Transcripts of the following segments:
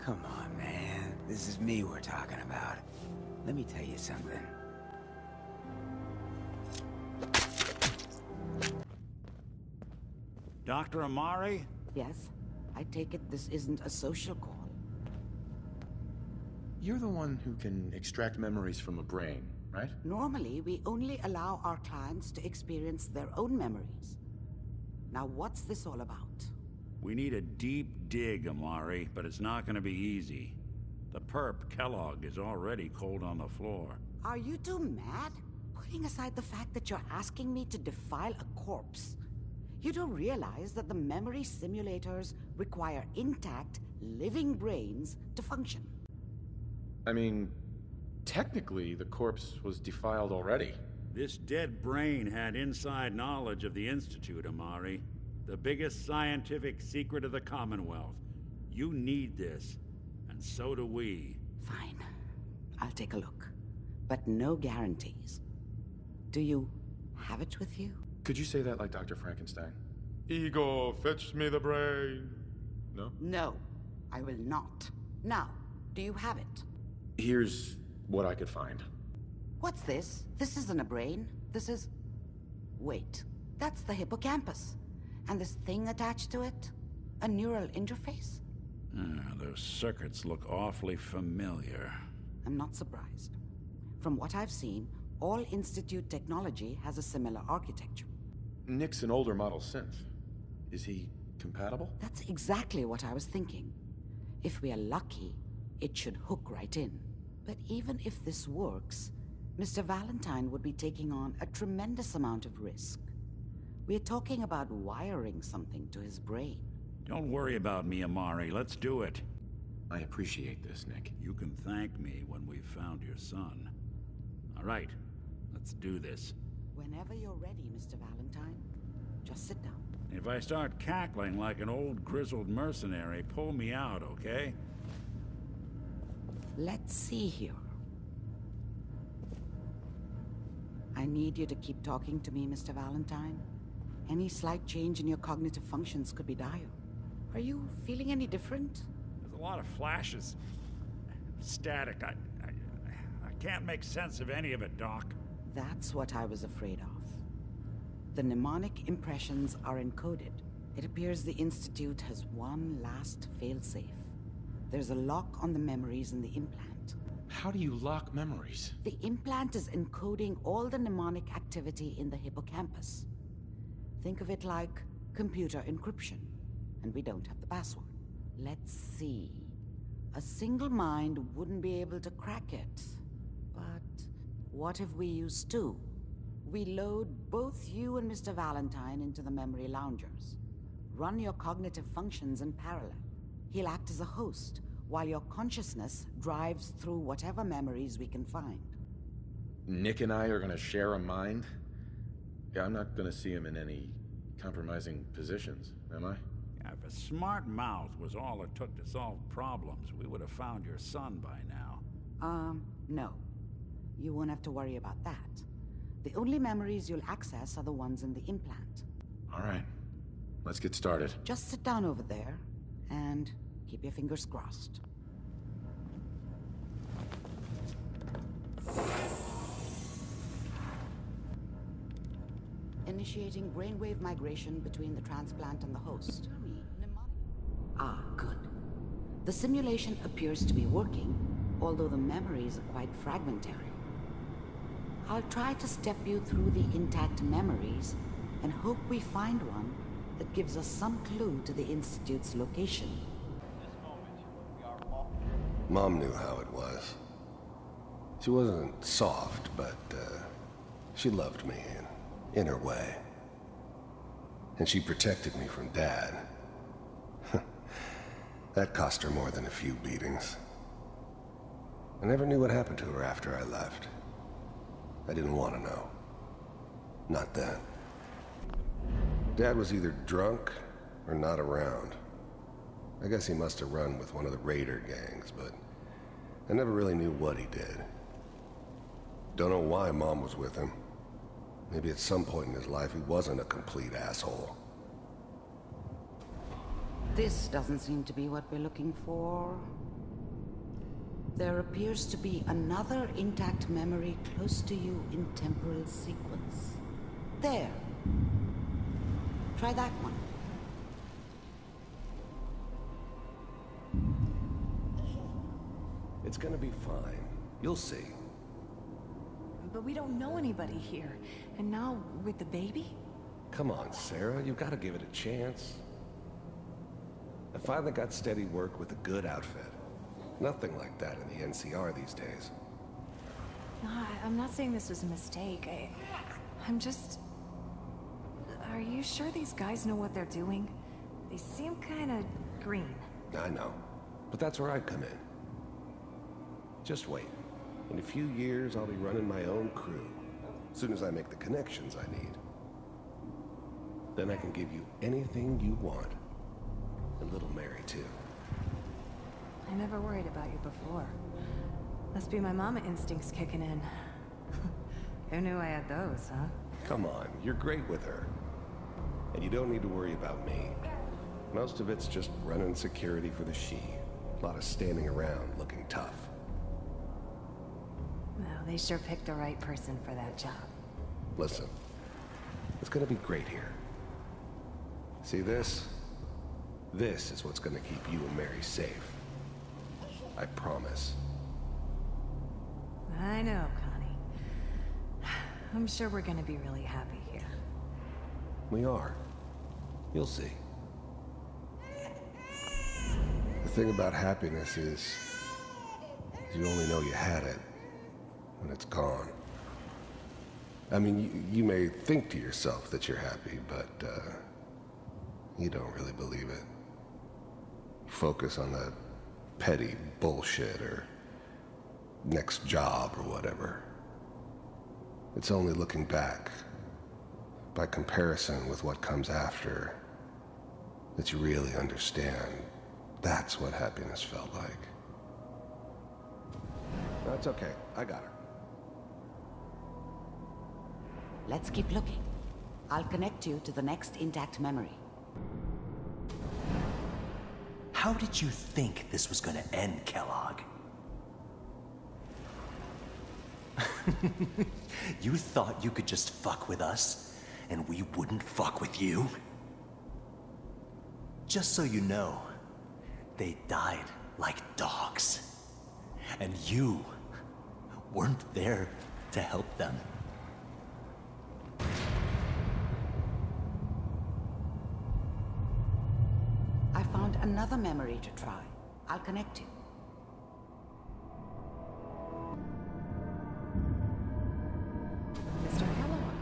Come on, man. This is me we're talking about. Let me tell you something. Dr. Amari? Yes? I take it this isn't a social call. You're the one who can extract memories from a brain, right? Normally, we only allow our clients to experience their own memories. Now, what's this all about? We need a deep dig, Amari, but it's not gonna be easy. The perp, Kellogg, is already cold on the floor. Are you two mad? Putting aside the fact that you're asking me to defile a corpse, you don't realize that the memory simulators require intact, living brains to function. I mean, technically, the corpse was defiled already. This dead brain had inside knowledge of the Institute, Amari. The biggest scientific secret of the Commonwealth. You need this, and so do we. Fine. I'll take a look. But no guarantees. Do you have it with you? Could you say that like Dr. Frankenstein? Ego, fetch me the brain. No? No, I will not. Now, do you have it? Here's what I could find. What's this? This isn't a brain. This is... Wait, that's the hippocampus. And this thing attached to it? A neural interface? Those circuits look awfully familiar. I'm not surprised. From what I've seen, all Institute technology has a similar architecture. Nick's an older model synth. Is he compatible? That's exactly what I was thinking. If we are lucky, it should hook right in. But even if this works, Mr. Valentine would be taking on a tremendous amount of risk. We're talking about wiring something to his brain. Don't worry about me, Amari. Let's do it. I appreciate this, Nick. You can thank me when we've found your son. All right, let's do this. Whenever you're ready, Mr. Valentine, just sit down. If I start cackling like an old grizzled mercenary, pull me out, okay? Let's see here. I need you to keep talking to me, Mr. Valentine. Any slight change in your cognitive functions could be dire. Are you feeling any different? There's a lot of flashes. Static. I can't make sense of any of it, Doc. That's what I was afraid of. The mnemonic impressions are encoded. It appears the Institute has one last failsafe. There's a lock on the memories in the implant. How do you lock memories? The implant is encoding all the mnemonic activity in the hippocampus. Think of it like computer encryption, and we don't have the password. Let's see. A single mind wouldn't be able to crack it. But what if we use two? We load both you and Mr. Valentine into the memory loungers. Run your cognitive functions in parallel. He'll act as a host, while your consciousness drives through whatever memories we can find. Nick and I are gonna share a mind? Yeah, I'm not gonna see him in any compromising positions, am I? Yeah, if a smart mouth was all it took to solve problems, we would have found your son by now. No. You won't have to worry about that. The only memories you'll access are the ones in the implant. All right. Let's get started. Just sit down over there, and keep your fingers crossed. Initiating brainwave migration between the transplant and the host. Ah, good. The simulation appears to be working, although the memories are quite fragmentary. I'll try to step you through the intact memories and hope we find one that gives us some clue to the Institute's location. Mom knew how it was. She wasn't soft, but she loved me in her way. And she protected me from Dad. That cost her more than a few beatings. I never knew what happened to her after I left. I didn't want to know. Not then. Dad was either drunk or not around. I guess he must have run with one of the raider gangs, but I never really knew what he did. Don't know why Mom was with him. Maybe at some point in his life he wasn't a complete asshole. This doesn't seem to be what we're looking for. There appears to be another intact memory close to you in temporal sequence. There. Try that one. It's gonna be fine. You'll see. But we don't know anybody here. And now, with the baby? Come on, Sarah, you've got to give it a chance. I finally got steady work with a good outfit. Nothing like that in the NCR these days. I'm not saying this was a mistake. I'm just... Are you sure these guys know what they're doing? They seem kind of green. I know, but that's where I come in. Just wait. In a few years, I'll be running my own crew. As soon as I make the connections I need. Then I can give you anything you want. And little Mary, too. I never worried about you before. Must be my mama instincts kicking in. Who knew I had those, huh? Come on, you're great with her. And you don't need to worry about me. Most of it's just running security for the she. A lot of standing around looking tough. Well, they sure picked the right person for that job. Listen, it's gonna be great here. See this? This is what's gonna keep you and Mary safe. I promise. I know, Connie. I'm sure we're gonna be really happy here. We are. You'll see. The thing about happiness is you only know you had it when it's gone. I mean, you may think to yourself that you're happy, but you don't really believe it. You focus on that petty bullshit or next job or whatever. It's only looking back, by comparison with what comes after, that you really understand that's what happiness felt like. That's okay. I got her. Let's keep looking. I'll connect you to the next intact memory. How did you think this was gonna end, Kellogg? You thought you could just fuck with us, and we wouldn't fuck with you? Just so you know, they died like dogs. And you weren't there to help them. I found another memory to try. I'll connect you. Mr. Kellogg,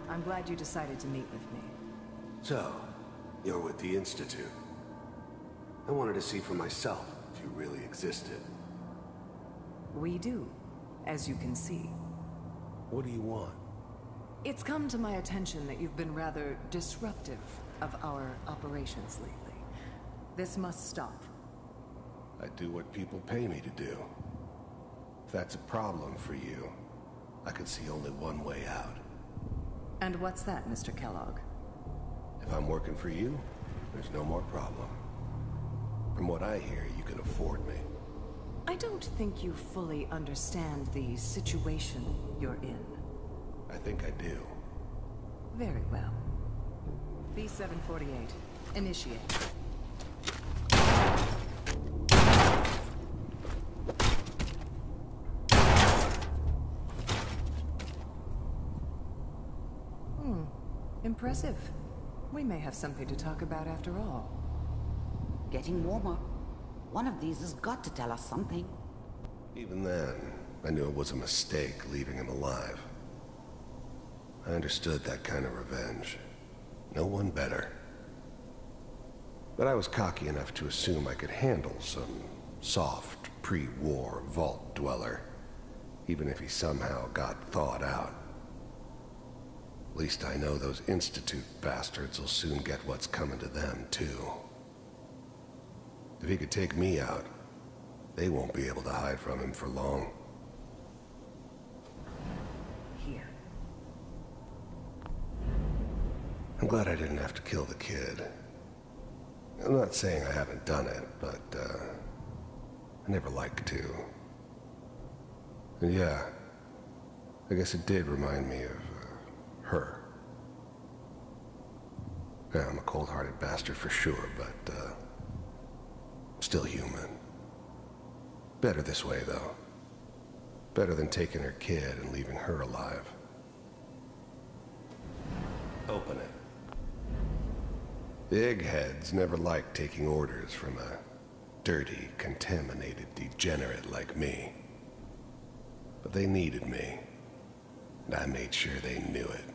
I'm glad you decided to meet with me. So, you're with the Institute. I wanted to see for myself if you really existed. We do, as you can see. What do you want? It's come to my attention that you've been rather disruptive of our operations lately. This must stop. I do what people pay me to do. If that's a problem for you, I could see only one way out. And what's that, Mr. Kellogg? If I'm working for you, there's no more problem. From what I hear, you can afford me. I don't think you fully understand the situation you're in. I think I do. Very well. B-748, initiate. Impressive. We may have something to talk about after all. Getting warmer. One of these has got to tell us something. Even then, I knew it was a mistake leaving him alive. I understood that kind of revenge. No one better. But I was cocky enough to assume I could handle some soft, pre-war vault dweller, even if he somehow got thawed out. At least I know those Institute bastards will soon get what's coming to them, too. If he could take me out, they won't be able to hide from him for long. Here. I'm glad I didn't have to kill the kid. I'm not saying I haven't done it, but I never liked to. And yeah, I guess it did remind me of her. Yeah, I'm a cold-hearted bastard for sure, but still human. Better this way, though. Better than taking her kid and leaving her alive. Open it. The eggheads never liked taking orders from a dirty, contaminated degenerate like me. But they needed me, and I made sure they knew it.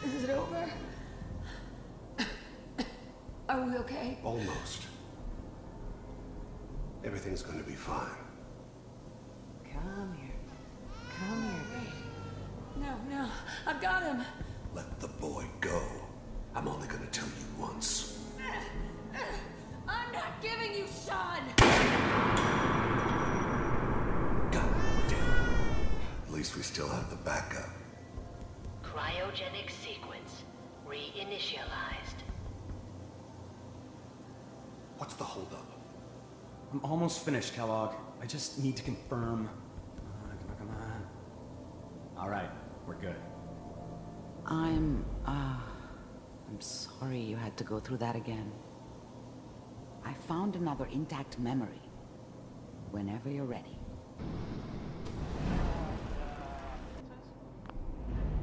Is it over? Are we okay? Almost. Everything's gonna be fine. Come here. Come here, baby. No, I've got him. Let the boy go. I'm only gonna tell you once. I'm not giving you Sean! God damn it. At least we still have the backup. Cryogenic sequence reinitialized. What's the holdup? I'm almost finished, Kellogg. I just need to confirm. Come on. All right, we're good. I'm sorry you had to go through that again. I found another intact memory. Whenever you're ready.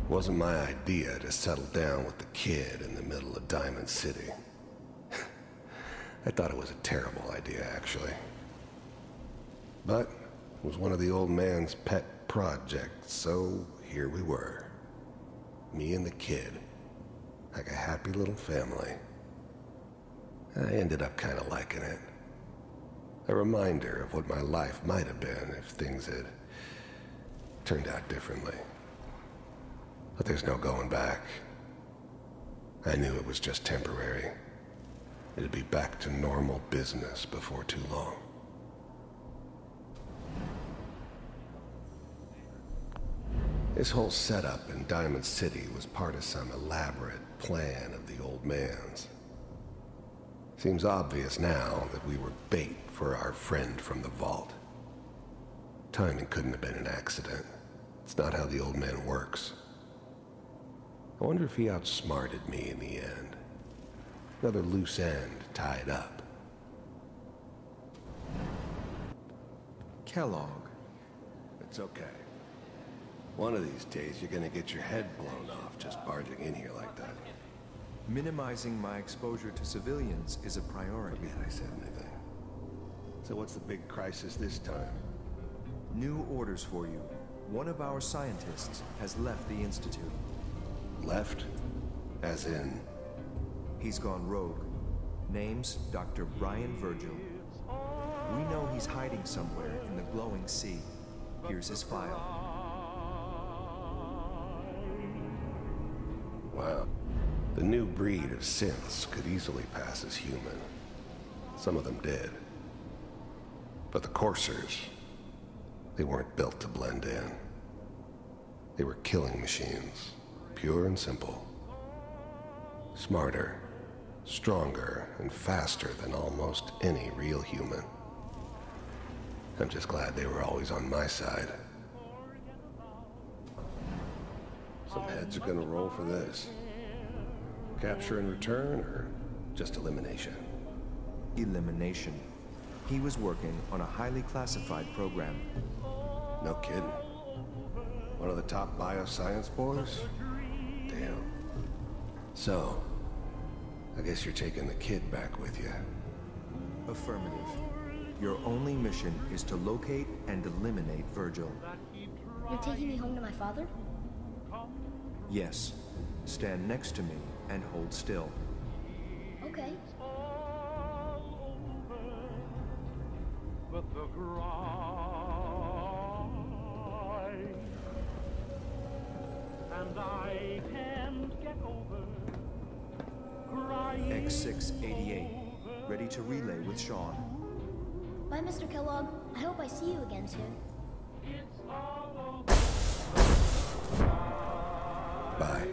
Wasn't my idea to settle down with the kid in the middle of Diamond City. I thought it was a terrible idea, actually. But it was one of the old man's pet projects, so here we were. Me and the kid. Like a happy little family. I ended up kind of liking it. A reminder of what my life might have been if things had turned out differently. But there's no going back. I knew it was just temporary. It'd be back to normal business before too long. This whole setup in Diamond City was part of some elaborate plan of the old man's. Seems obvious now that we were bait for our friend from the vault. Timing couldn't have been an accident. It's not how the old man works. I wonder if he outsmarted me in the end. Another loose end tied up. Kellogg. It's okay. One of these days you're gonna get your head blown off just barging in here like that. Minimizing my exposure to civilians is a priority. Forget I said anything. So what's the big crisis this time? New orders for you. One of our scientists has left the Institute. Left? As in? He's gone rogue. Name's Dr. Brian Virgil. We know he's hiding somewhere in the glowing sea. Here's his file. Wow. The new breed of synths could easily pass as human. Some of them did. But the coursers, they weren't built to blend in. They were killing machines, pure and simple. Smarter, stronger, and faster than almost any real human. I'm just glad they were always on my side. Some heads are gonna roll for this. Capture and return, or just elimination? Elimination. He was working on a highly classified program. No kidding. One of the top bioscience boys? Damn. So, I guess you're taking the kid back with you. Affirmative. Your only mission is to locate and eliminate Virgil. You're taking me home to my father? Yes. Stand next to me and hold still. Okay. X688. Ready to relay with Sean. Bye, Mr. Kellogg. I hope I see you again soon. Bye.